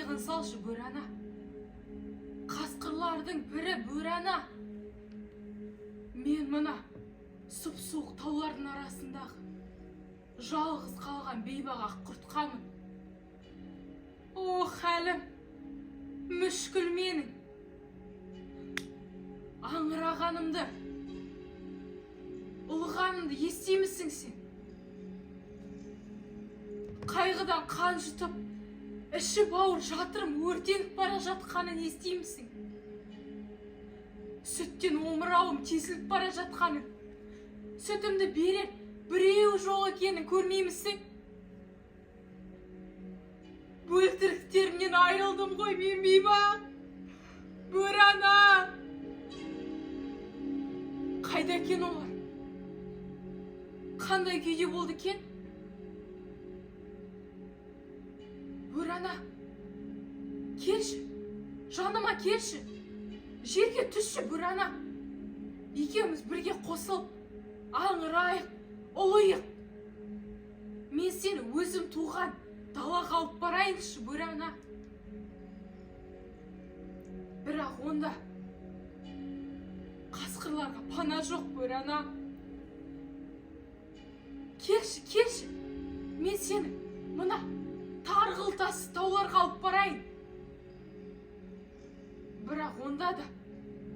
иығын салшы, бөрана. Қасқырлардың бірі бөрана. Мен мына сұп-суық таулардың арасындағы жалғыз қалған бейбақ құртқамын. О, хәлім, мүшкіл менің. Аңырағанымды, ұлғанымды естимісің сен? Қайғыдан қан жұтып, іші бауыр жатырым өртеніп бара жатқанын естимісің? Сүттен омырауым тесіліп бара жатқанын, сүтімді берер біреу жоқ екенін көрмеймісің? Бөлтіріктерімнен айрылдым ғой мен бейбақ. Бөрана! Қайда екен олар? Қандай күйде болды екен? Бөрана, келші, жаныма келші. Жерге түсші, бөрана. Екеуміз бірге қосылып, аңырайық, ұлıyық. Мен сені өзім туған далаға алып барайыншы, бөрана. Бірақ онда қасқырларға пана жоқ, бөрана. Келші, келші. Мен сені мына тарғыл тас тауларға алып барайын. Бірақ онда да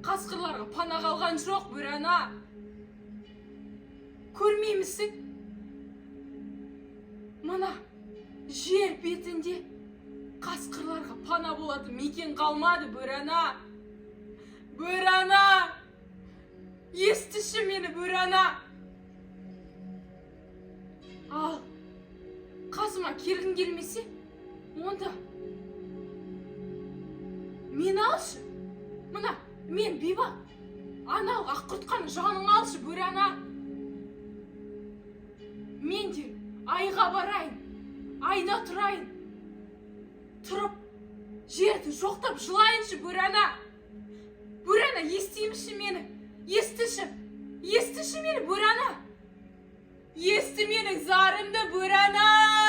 қасқырларға пана қалған жоқ, бөрана. Көрмеймісің? Мына жер бетінде қасқырларға пана болады мекен қалмады, бөрана. Бөрана! Естіші мені, бөрана! Ал, қасыма келгің келмесе, онда мен алшы. Мына, мен бейбақ. Анау аққұртқан жаның алшы, бөрана. Мен де айға барайын, айда тұрайын. Тұрып, жерді жоқтап жылайыншы, бөрана. Бөрана, естиміші мені? Естіші, естіші мені, бөрана. Есті менің зарымды, бөрана.